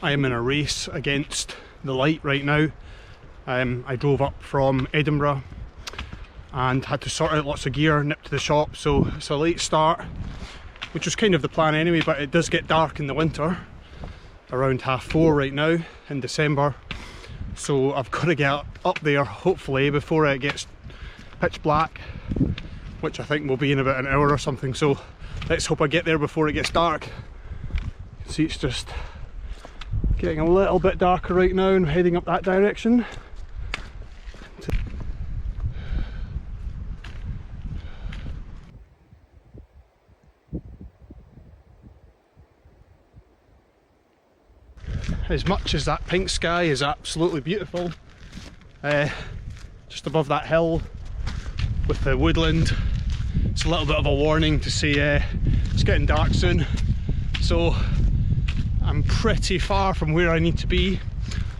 I am in a race against the light right now. I drove up from Edinburgh and had to sort out lots of gear, nip to the shop, so it's a late start, which was kind of the plan anyway, but it does get dark in the winter, around 4:30 right now in December, so I've got to get up there hopefully before it gets pitch black, which I think will be in about an hour or something, so let's hope I get there before it gets dark. You can see it's just getting a little bit darker right now and heading up that direction. As much as that pink sky is absolutely beautiful, just above that hill with the woodland, it's a little bit of a warning to say it's getting dark soon. So I'm pretty far from where I need to be,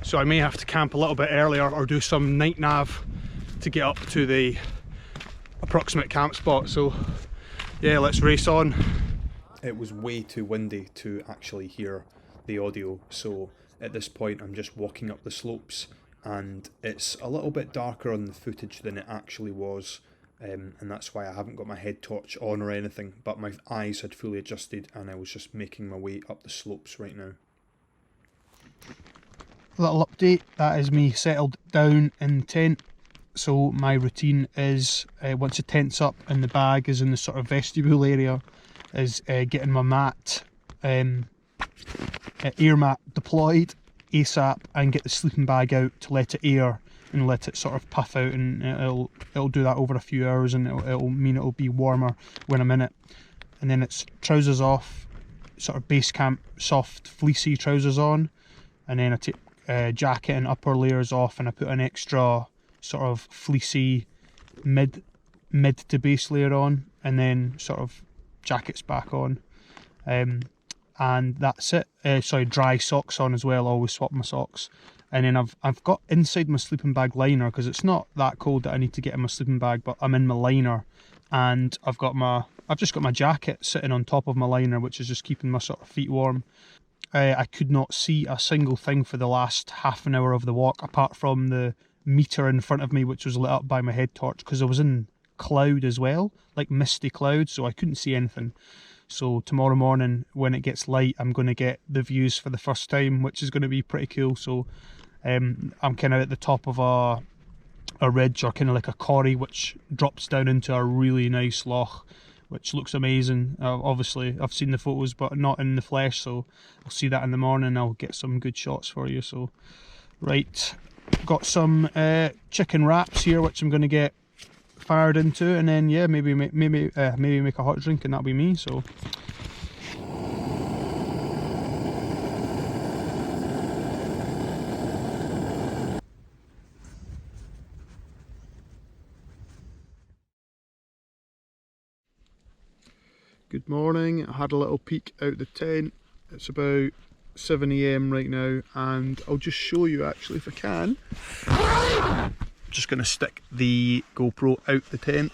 so I may have to camp a little bit earlier or do some night nav to get up to the approximate camp spot. So yeah, let's race on. It was way too windy to actually hear the audio, so at this point I'm just walking up the slopes, and it's a little bit darker on the footage than it actually was, and that's why I haven't got my head torch on or anything, but my eyes had fully adjusted and I was just making my way up the slopes right now. Little update, that is me settled down in the tent. So my routine is, once the tent's up and the bag is in the sort of vestibule area, is getting my mat, air mat deployed ASAP, and get the sleeping bag out to let it air and let it sort of puff out, and it'll do that over a few hours, and it'll mean it'll be warmer when I'm in it. And then it's trousers off, sort of base camp soft fleecy trousers on, and then I take jacket and upper layers off, and I put an extra sort of fleecy mid to base layer on, and then sort of jackets back on, and that's it. Sorry, dry socks on as well. I always swap my socks. And then I've got inside my sleeping bag liner, because it's not that cold that I need to get in my sleeping bag, but I'm in my liner, and I've just got my jacket sitting on top of my liner, which is just keeping my sort of feet warm. I could not see a single thing for the last half an hour of the walk, apart from the meter in front of me, which was lit up by my head torch, because I was in cloud as well, like misty cloud, so I couldn't see anything. So tomorrow morning when it gets light, I'm going to get the views for the first time, which is going to be pretty cool. So I'm kind of at the top of a ridge, or kind of like a corrie, which drops down into a really nice loch, which looks amazing. Obviously I've seen the photos but not in the flesh, so I'll see that in the morning. I'll get some good shots for you. So right, got some chicken wraps here, which I'm going to get fired into, and then yeah, maybe make a hot drink, and that'll be me. So good morning. I had a little peek out the tent. It's about 7 AM right now, and I'll just show you actually if I can. Just going to stick the GoPro out the tent.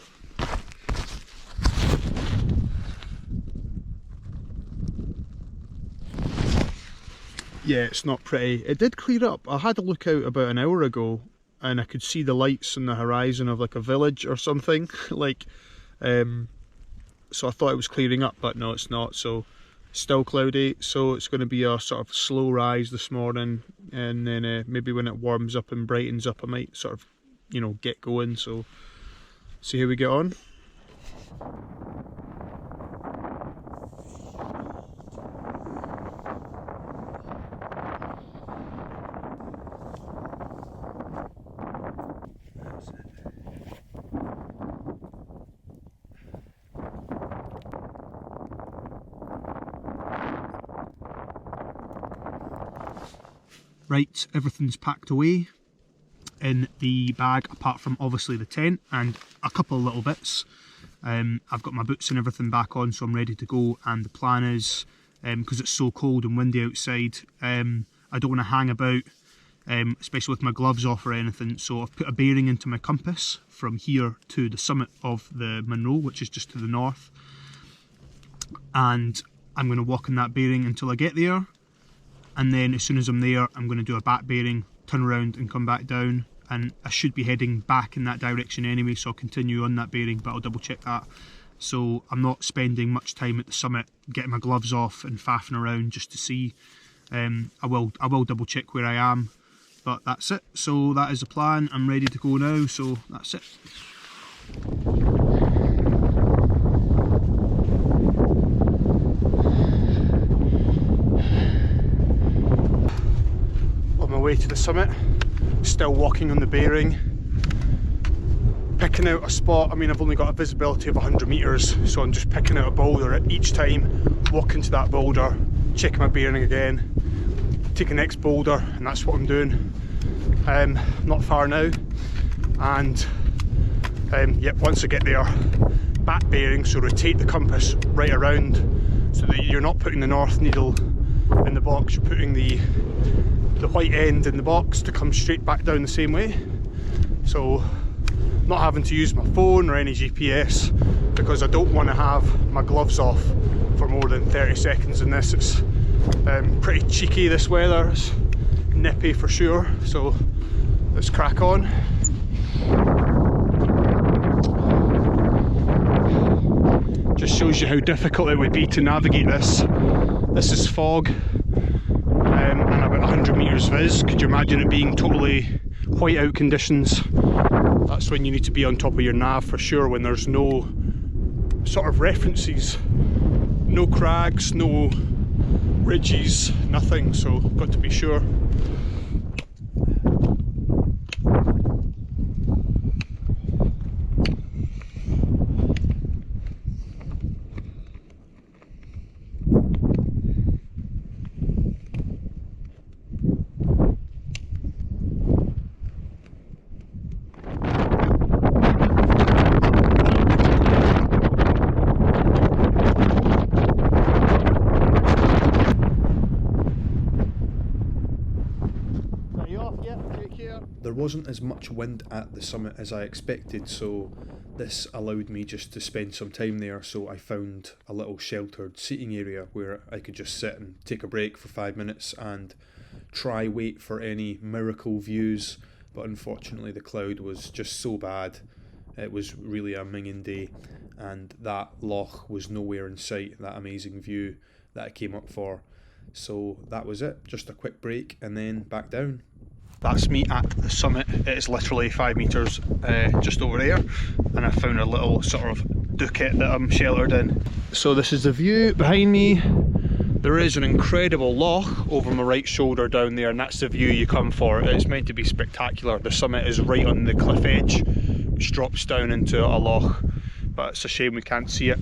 Yeah, it's not pretty. It did clear up. I had a look out about an hour ago and I could see the lights on the horizon of like a village or something. Like, so I thought it was clearing up, but no, it's not. So still cloudy, so it's going to be a sort of slow rise this morning, and then maybe when it warms up and brightens up I might sort of, you know, get going. So see how we get on. Right, everything's packed away in the bag, apart from obviously the tent and a couple of little bits. I've got my boots and everything back on, so I'm ready to go, and the plan is, because it's so cold and windy outside, I don't want to hang about, especially with my gloves off or anything, so I've put a bearing into my compass from here to the summit of the Munros, which is just to the north, and I'm going to walk on that bearing until I get there. and then as soon as I'm there I'm going to do a back bearing, turn around and come back down, and I should be heading back in that direction anyway, so I'll continue on that bearing, but I'll double check that. So I'm not spending much time at the summit getting my gloves off and faffing around just to see. I will double check where I am, but that's it. So that is the plan. I'm ready to go now, so that's it. On my way to the summit, still walking on the bearing, picking out a spot. I mean, I've only got a visibility of 100 metres, so I'm just picking out a boulder at each time, walking to that boulder, checking my bearing again, take the next boulder, and that's what I'm doing. Not far now, and yep, once I get there, back bearing, so rotate the compass right around so that you're not putting the north needle in the box, you're putting the white end in the box to come straight back down the same way. So not having to use my phone or any GPS, because I don't want to have my gloves off for more than 30 seconds in this. It's pretty cheeky, this weather, it's nippy for sure, so let's crack on. Just shows you how difficult it would be to navigate this. This is fog, and about 100 metres viz. Could you imagine it being totally white out conditions? That's when you need to be on top of your nav for sure, when there's no sort of references, no crags, no ridges, nothing, so got to be sure. There wasn't as much wind at the summit as I expected, so this allowed me just to spend some time there. So I found a little sheltered seating area where I could just sit and take a break for 5 minutes and try wait for any miracle views, but unfortunately the cloud was just so bad. It was really a minging day, and that loch was nowhere in sight, that amazing view that I came up for. So that was it, just a quick break and then back down. That's me at the summit. It is literally 5 metres just over there, and I found a little sort of ducat that I'm sheltered in. So this is the view behind me. There is an incredible loch over my right shoulder down there, and that's the view you come for. It's meant to be spectacular. The summit is right on the cliff edge, which drops down into a loch, but it's a shame we can't see it.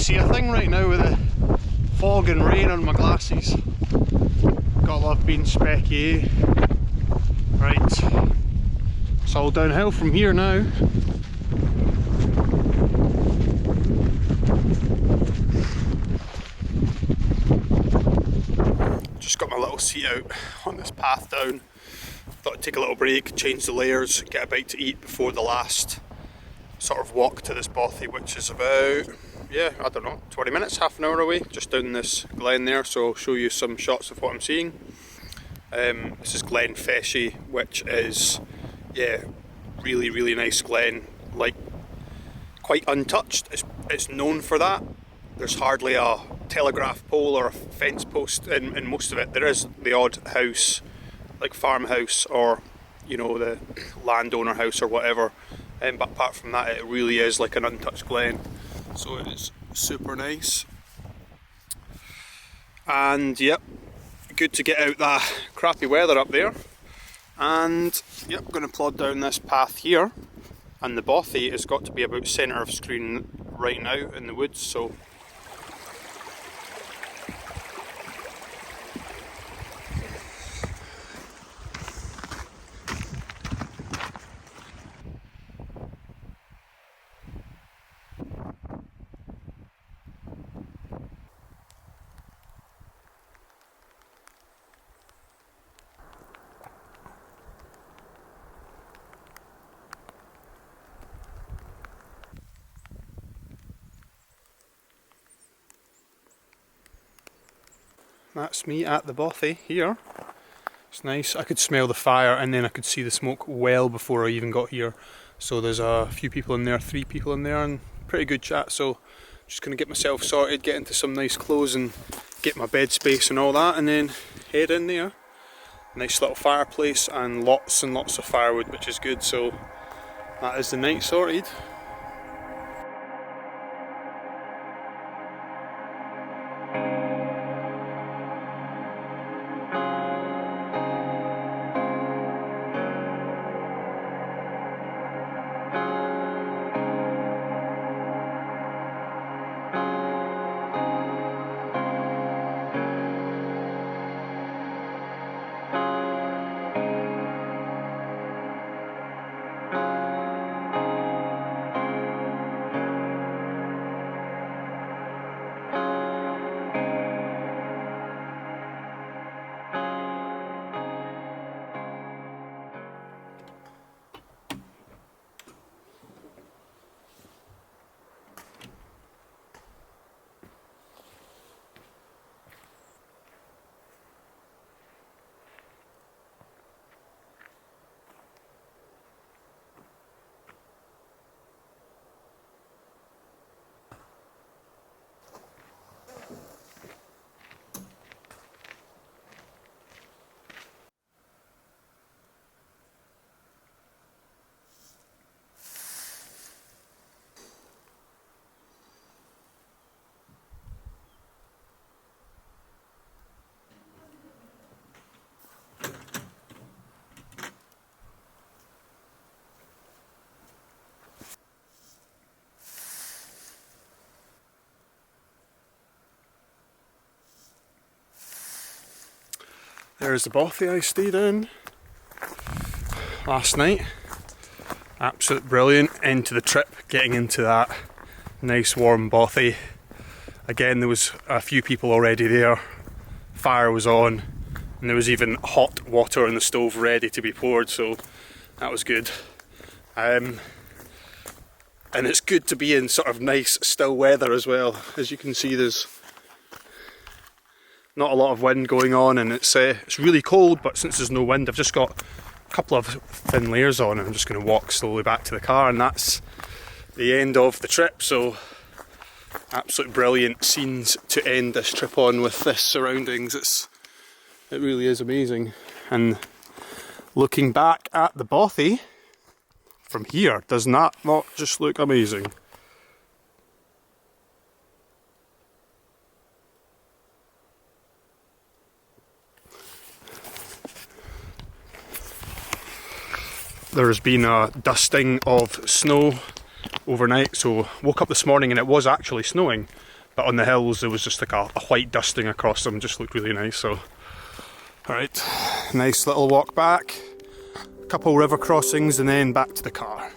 see a thing right now with the fog and rain on my glasses. Gotta love being specky, eh? Right, it's all downhill from here now. Just got my little seat out on this path down. Thought I'd take a little break, change the layers, get a bite to eat before the last sort of walk to this bothy, which is about, yeah, I don't know, 20 minutes, half an hour away, just down this glen there. So I'll show you some shots of what I'm seeing. This is Glen Feshie, which is, yeah, really nice glen, like quite untouched. It's known for that. There's hardly a telegraph pole or a fence post in most of it. There is the odd house, like farmhouse, or you know, the landowner house or whatever, but apart from that it really is like an untouched glen, so it is super nice. And yep, good to get out that crappy weather up there. And yep, I'm going to plod down this path here, and the bothy has got to be about centre of screen right now in the woods, so that's me at the bothy here. It's nice. I could smell the fire and then I could see the smoke well before I even got here. So there's a few people in there, 3 people in there, and pretty good chat. So just going to get myself sorted, get into some nice clothes and get my bed space and all that, and then head in there. Nice little fireplace and lots of firewood, which is good. So that is the night sorted. There's the bothy I stayed in last night. Absolute brilliant end to the trip, getting into that nice warm bothy. Again, there was a few people already there, fire was on, and there was even hot water in the stove ready to be poured, so that was good. And it's good to be in sort of nice still weather as well. As you can see, there's not a lot of wind going on, and it's really cold, but since there's no wind, I've just got a couple of thin layers on, and I'm just going to walk slowly back to the car, and that's the end of the trip. So absolute brilliant scenes to end this trip on with this surroundings. It really is amazing. And looking back at the bothy from here, does that not just look amazing? There's been a dusting of snow overnight. So woke up this morning and it was actually snowing, but on the hills there was just like a white dusting across them. Just looked really nice. So alright, nice little walk back, a couple river crossings and then back to the car.